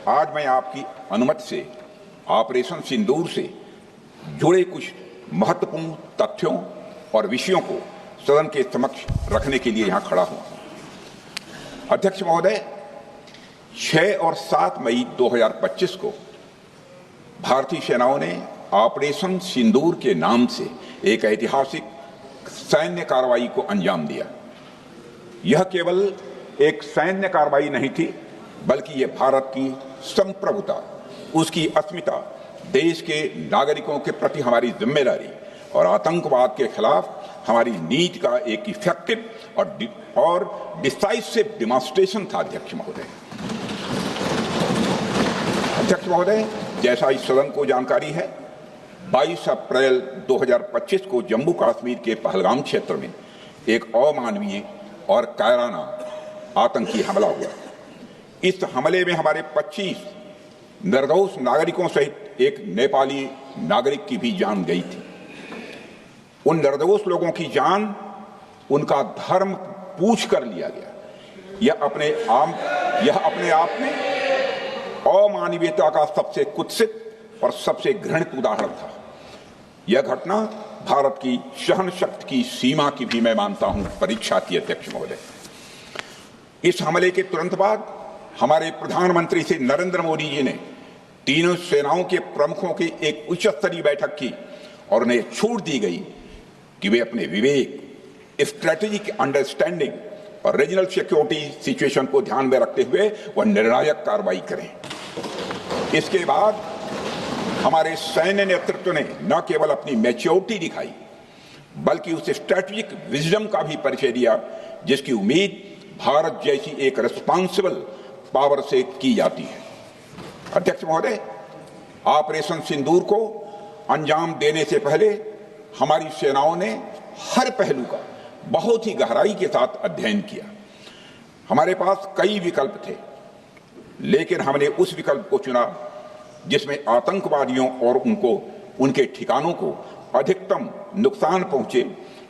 आज मैं आपकी अनुमति से ऑपरेशन सिंदूर से जुड़े कुछ महत्वपूर्ण तथ्यों और विषयों को सदन के समक्ष रखने के लिए यहां खड़ा हूं। अध्यक्ष महोदय, 6 और 7 मई 2025 को भारतीय सेनाओं ने ऑपरेशन सिंदूर के नाम से एक ऐतिहासिक सैन्य कार्रवाई को अंजाम दिया। यह केवल एक सैन्य कार्रवाई नहीं थी, बल्कि यह भारत की संप्रभुता, उसकी अस्मिता, देश के नागरिकों के प्रति हमारी जिम्मेदारी और आतंकवाद के खिलाफ हमारी नीति का एक इफेक्टिव और डिसाइसिव डिमॉन्स्ट्रेशन था। अध्यक्ष महोदय, जैसा इस सदन को जानकारी है, 22 अप्रैल 2025 को जम्मू कश्मीर के पहलगाम क्षेत्र में एक अमानवीय और कायराना आतंकी हमला हुआ। इस हमले में हमारे 25 निर्दोष नागरिकों सहित एक नेपाली नागरिक की भी जान गई थी। उन निर्दोष लोगों की जान उनका धर्म पूछ कर लिया गया। यह अपने आप में अमानवीयता का सबसे कुत्सित और सबसे घृणित उदाहरण था। यह घटना भारत की सहन शक्ति की सीमा की भी मैं मानता हूं परीक्षा थी। अध्यक्ष महोदय, इस हमले के तुरंत बाद हमारे प्रधानमंत्री श्री नरेंद्र मोदी जी ने तीनों सेनाओं के प्रमुखों की एक उच्च स्तरीय बैठक की और उन्हें छूट दी गई कि वे अपने विवेक, स्ट्रेटेजिक अंडरस्टैंडिंग और रीजनल सिक्योरिटी सिचुएशन को ध्यान में रखते हुए वह निर्णायक कार्रवाई करें। इसके बाद हमारे सैन्य नेतृत्व ने न केवल अपनी मैच्योरिटी दिखाई, बल्कि उस स्ट्रेटेजिक विजडम का भी परिचय दिया जिसकी उम्मीद भारत जैसी एक रिस्पॉन्सिबल पावर से की जाती है। अध्यक्ष महोदय, ऑपरेशन सिंदूर को अंजाम देने से पहले हमारी सेनाओं ने हर पहलू का बहुत ही गहराई के साथ अध्ययन किया। हमारे पास कई विकल्प थे, लेकिन हमने उस विकल्प को चुना जिसमें आतंकवादियों और उनके ठिकानों को अधिकतम नुकसान पहुंचे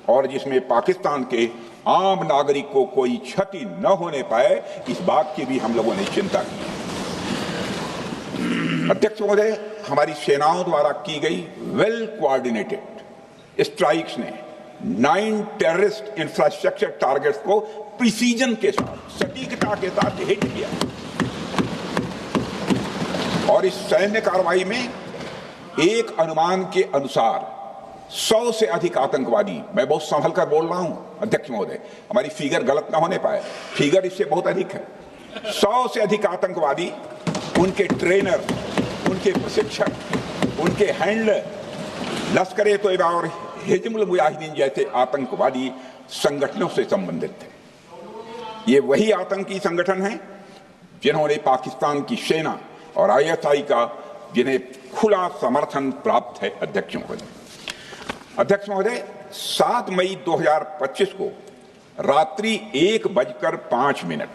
और जिसमें पाकिस्तान के आम नागरिक को कोई क्षति न होने पाए, इस बात की भी हम लोगों ने चिंता की। अध्यक्ष महोदय, हमारी सेनाओं द्वारा की गई वेल कोऑर्डिनेटेड स्ट्राइक्स ने 9 टेररिस्ट इंफ्रास्ट्रक्चर टारगेट्स को प्रिसीजन के साथ, सटीकता के साथ हिट किया और इस सैन्य कार्रवाई में एक अनुमान के अनुसार 100 से अधिक आतंकवादी, मैं बहुत संभल कर बोल रहा हूं अध्यक्ष महोदय, हमारी फिगर गलत ना होने पाए, फिगर इससे बहुत अधिक है। 100 से अधिक आतंकवादी, उनके ट्रेनर, उनके प्रशिक्षक, उनके हैंडलर लश्कर-ए-तोयबा और हिजबुल मुजाहिदीन जैसे आतंकवादी संगठनों से संबंधित थे। ये वही आतंकी संगठन हैं जिन्होंने पाकिस्तान की सेना और ISI का जिन्हें खुला समर्थन प्राप्त है। अध्यक्ष महोदय, 7 मई 2025 को रात्रि 1:05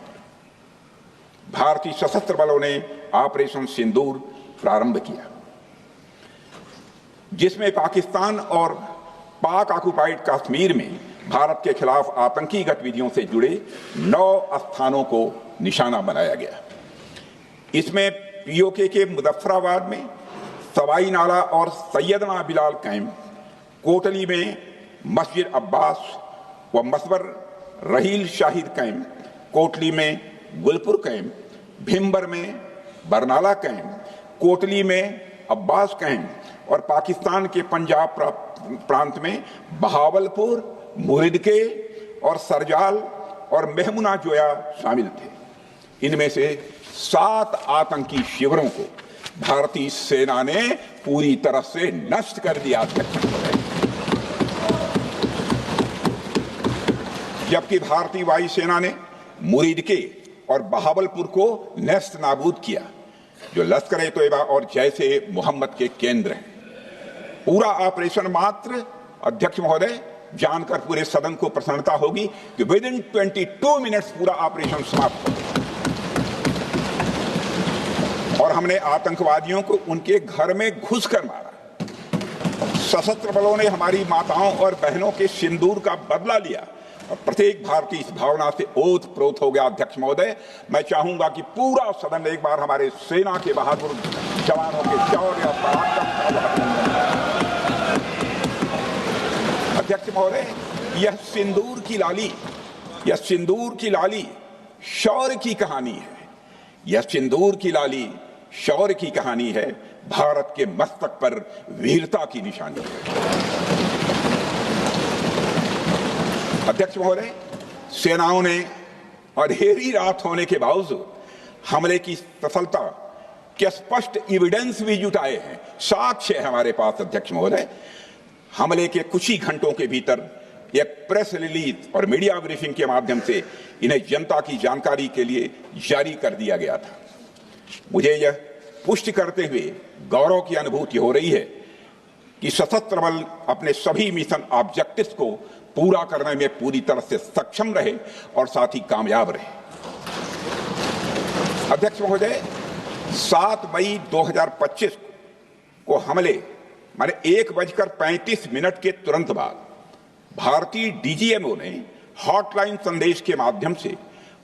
भारतीय सशस्त्र बलों ने ऑपरेशन सिंदूर प्रारंभ किया, जिसमें पाकिस्तान और पाक ऑक्युपाइड कश्मीर में भारत के खिलाफ आतंकी गतिविधियों से जुड़े 9 स्थानों को निशाना बनाया गया। इसमें POK के मुजफ्फराबाद में सवाई नाला और सैयदना बिलाल कैंप, कोटली में मस्जिद अब्बास व मसबर रहील शाहिद कैंप, कोटली में गुलपुर कैंप, भिम्बर में बरनाला कैंप, कोटली में अब्बास कैंप और पाकिस्तान के पंजाब प्रांत में बहावलपुर, मुहिदके और सरजाल और मेहमुना जोया शामिल थे। इनमें से 7 आतंकी शिविरों को भारतीय सेना ने पूरी तरह से नष्ट कर दिया, जबकि भारतीय वायुसेना ने मुरीदके और बहावलपुर को नेस्त नाबूद किया, जो लश्कर-ए-तोयबा और जैशे मोहम्मद के केंद्र हैं। पूरा ऑपरेशन मात्र, अध्यक्ष महोदय, जानकर पूरे सदन को प्रसन्नता होगी कि विदिन 22 मिनट्स पूरा ऑपरेशन समाप्त हो गया और हमने आतंकवादियों को उनके घर में घुसकर मारा। सशस्त्र बलों ने हमारी माताओं और बहनों के सिंदूर का बदला लिया और प्रत्येक भारतीय इस भावना से ओतप्रोत हो गया। अध्यक्ष महोदय, मैं चाहूंगा कि पूरा सदन एक बार हमारे सेना के बहादुर जवानों के शौर्य और पराक्रम का अभिनंदन करें। अध्यक्ष महोदय, यह सिंदूर की लाली शौर्य की कहानी है। यह सिंदूर की लाली शौर्य की कहानी है, भारत के मस्तक पर वीरता की निशानी है। अध्यक्ष महोदय, सेनाओं ने अंधेरी रात होने के बावजूद हमले की सफलता के स्पष्ट एविडेंस भी जुटाए हैं, साक्ष्य है हमारे पास। अध्यक्ष महोदय, हमले के कुछ ही घंटों के भीतर एक प्रेस रिलीज और मीडिया ब्रीफिंग के माध्यम से इन्हें जनता की जानकारी के लिए जारी कर दिया गया था। मुझे यह पुष्टि करते हुए गौरव की अनुभूति हो रही है कि सशस्त्र बल अपने सभी मिशन ऑब्जेक्टिव्स को पूरा करने में पूरी तरह से सक्षम रहे और साथ ही कामयाब रहे। अध्यक्ष महोदय, 7 मई 2025 को हमले माने 1:35 के तुरंत बाद भारतीय डीजीएमओ ने हॉटलाइन संदेश के माध्यम से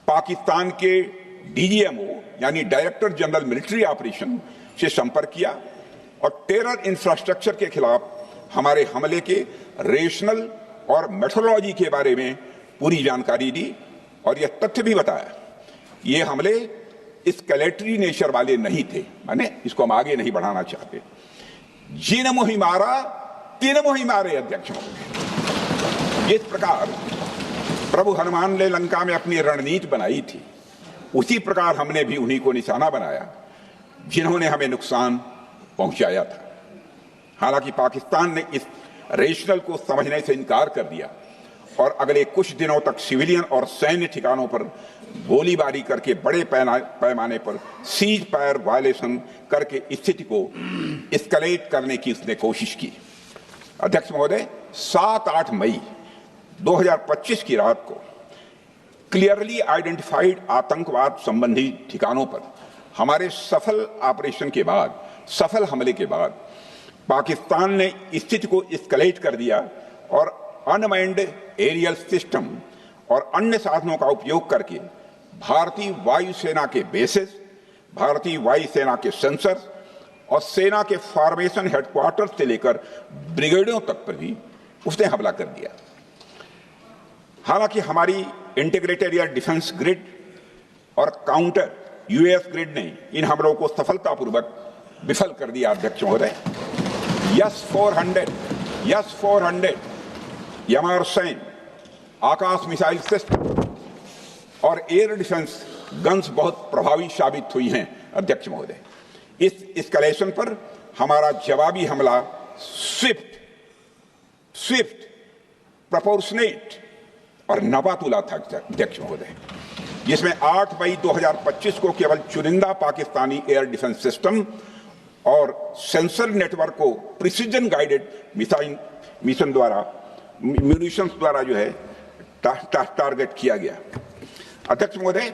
पाकिस्तान के डीजीएमओ यानी डायरेक्टर जनरल मिलिट्री ऑपरेशन से संपर्क किया और टेरर इंफ्रास्ट्रक्चर के खिलाफ हमारे हमले के रेशनल और मेथोडोलॉजी के बारे में पूरी जानकारी दी और यह तथ्य भी बताया ये हमले एस्केलेटरी नेचर वाले नहीं थे, माने इसको हम आगे नहीं बढ़ाना चाहते। जिन मोहि मारा तिन मोहि मारे। अध्यक्ष महोदय, जिस प्रकार प्रभु हनुमान ने लंका में अपनी रणनीति बनाई थी, उसी प्रकार हमने भी उन्हीं को निशाना बनाया जिन्होंने हमें नुकसान पहुंचाया था। हालांकि पाकिस्तान ने इस रेशनल को समझने से इनकार कर दिया और अगले कुछ दिनों तक सिविलियन और सैन्य ठिकानों पर गोलीबारी करके बड़े पैमाने पर सीज फायर वायलेशन करके स्थिति को एस्केलेट करने की उसने कोशिश की। अध्यक्ष महोदय, 7-8 मई 2025 की रात को क्लियरली आइडेंटिफाइड आतंकवाद संबंधी ठिकानों पर हमारे सफल ऑपरेशन के बाद, सफल हमले के बाद पाकिस्तान ने स्थिति को एस्केलेट कर दिया और अनमैन्ड एरियल सिस्टम और अन्य साधनों का उपयोग करके भारतीय वायुसेना के बेसेस, भारतीय वायुसेना के सेंसर्स और सेना के फॉर्मेशन हेडक्वार्टर से लेकर ब्रिगेडों तक पर भी उसने हमला कर दिया। हालांकि हमारी इंटीग्रेटेड एयर डिफेंस ग्रिड और काउंटर यूएस ग्रिड ने इन हमलों को सफलतापूर्वक विफल कर दिया। अध्यक्ष महोदय, यस-400 यमारसैन आकाश मिसाइल सिस्टम और एयर डिफेंस गन्स बहुत प्रभावी साबित हुई हैं। अध्यक्ष महोदय, इस एस्केलेशन पर हमारा जवाबी हमला स्विफ्ट, प्रोपोर्शनेट और नपातुला था। अध्यक्ष महोदय, जिसमें 8 मई 2025 को केवल चुनिंदा पाकिस्तानी एयर डिफेंस सिस्टम और सेंसर नेटवर्क को प्रिसीजन गाइडेड मिशन द्वारा म्यूनिशंस द्वारा जो है टारगेट किया गया। अध्यक्ष महोदय,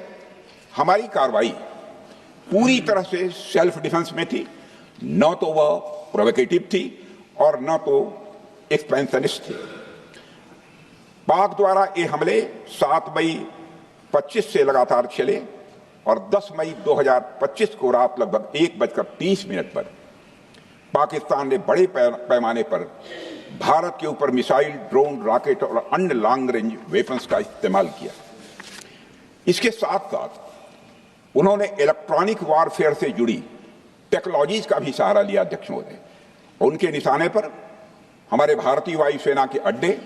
हमारी कार्रवाई पूरी तरह से सेल्फ डिफेंस में थी, न तो वह प्रोवोकेटिव थी और न तो एक्सपेंशनिस्ट थी। पाक द्वारा ये हमले 7 मई 25 से लगातार चले और 10 मई 2025 को रात लगभग 1:30 पर पाकिस्तान ने बड़े पैमाने पर भारत के ऊपर मिसाइल, ड्रोन, रॉकेट और अन्य लॉन्ग रेंज वेपन्स का इस्तेमाल किया। इसके साथ साथ उन्होंने इलेक्ट्रॉनिक वारफेयर से जुड़ी टेक्नोलॉजीज का भी सहारा लिया। अध्यक्ष महोदय, उनके निशाने पर हमारे भारतीय वायुसेना के अड्डे,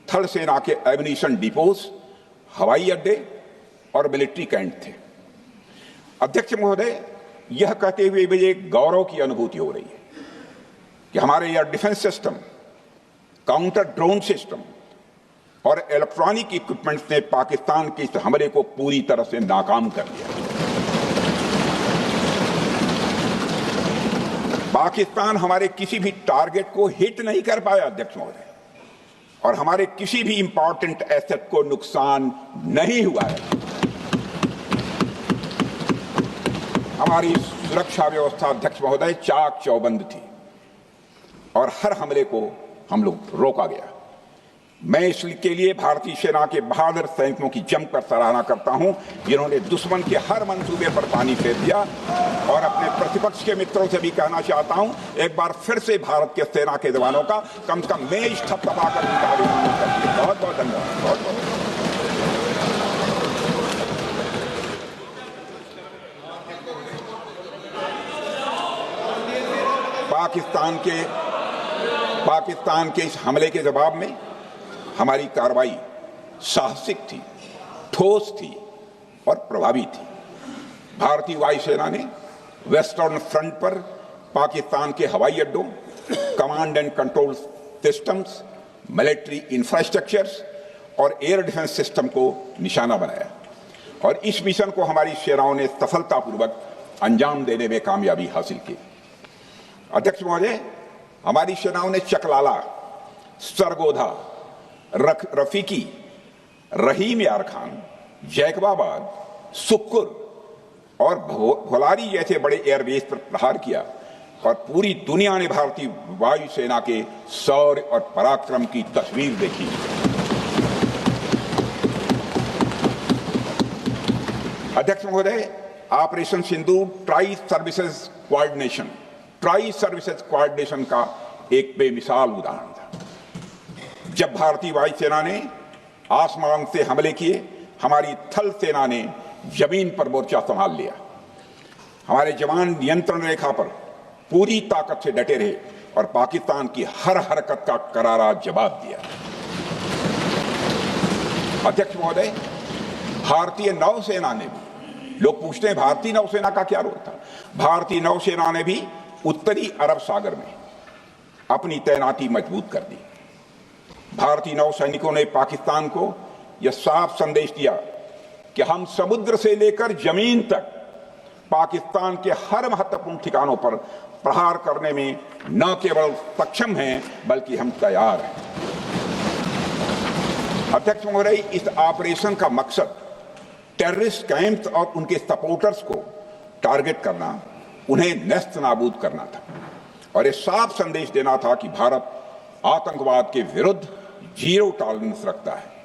थल सेना के एमिनिशन डिपोज, हवाई अड्डे और मिलिट्री कैंट थे। अध्यक्ष महोदय, यह कहते हुए मुझे एक गौरव की अनुभूति हो रही है कि हमारे air defence system, counter drone system और इलेक्ट्रॉनिक इक्विपमेंट्स ने पाकिस्तान के इस हमले को पूरी तरह से नाकाम कर दिया। पाकिस्तान हमारे किसी भी टारगेट को हिट नहीं कर पाया। अध्यक्ष महोदय, और हमारे किसी भी इंपॉर्टेंट एसेट को नुकसान नहीं हुआ है। हमारी सुरक्षा व्यवस्था, अध्यक्ष महोदय, चाक चौबंद थी और हर हमले को हम लोग रोका गया। मैं इसके लिए भारतीय सेना के बहादुर सैनिकों की जमकर सराहना करता हूं, जिन्होंने दुश्मन के हर मंसूबे पर पानी फेर दिया। और अपने प्रतिपक्ष के मित्रों से भी कहना चाहता हूं, एक बार फिर से भारत के सेना के जवानों का कम से कम मेज थपथपाकर उनका अभिनंदन करिए। बहुत बहुत धन्यवाद। बहुत बहुत पाकिस्तान के इस हमले के जवाब में हमारी कार्रवाई साहसिक थी, ठोस थी और प्रभावी थी। भारतीय वायुसेना ने वेस्टर्न फ्रंट पर पाकिस्तान के हवाई अड्डों, command and control systems, military infrastructures और एयर डिफेंस सिस्टम को निशाना बनाया और इस मिशन को हमारी सेनाओं ने सफलतापूर्वक अंजाम देने में कामयाबी हासिल की। अध्यक्ष महोदय, हमारी सेनाओं ने चकलाला, सरगोधा, रफीकी, रहीम यार खान, जैकबाबाद, सुक्कुर और भोलारी जैसे बड़े एयरबेस पर प्रहार किया और पूरी दुनिया ने भारतीय वायुसेना के शौर्य और पराक्रम की तस्वीर देखी। अध्यक्ष महोदय, ऑपरेशन सिंदूर ट्राई सर्विसेज कोऑर्डिनेशन का एक बेमिसाल उदाहरण था। जब भारतीय वायुसेना ने आसमान से हमले किए, हमारी थल सेना ने जमीन पर मोर्चा संभाल लिया। हमारे जवान नियंत्रण रेखा पर पूरी ताकत से डटे रहे और पाकिस्तान की हर हरकत का करारा जवाब दिया। अध्यक्ष महोदय, भारतीय नौसेना ने भी, लोग पूछते हैं भारतीय नौसेना का क्या रोल था, भारतीय नौसेना ने भी उत्तरी अरब सागर में अपनी तैनाती मजबूत कर दी। भारतीय नौसैनिकों ने पाकिस्तान को यह साफ संदेश दिया कि हम समुद्र से लेकर जमीन तक पाकिस्तान के हर महत्वपूर्ण ठिकानों पर प्रहार करने में न केवल सक्षम हैं बल्कि हम तैयार हैं। अध्यक्ष महोदय, इस ऑपरेशन का मकसद टेररिस्ट कैंप्स और उनके सपोर्टर्स को टारगेट करना, उन्हें नेस्त नाबूद करना था और यह साफ संदेश देना था कि भारत आतंकवाद के विरुद्ध जीरो टॉलरेंस रखता है।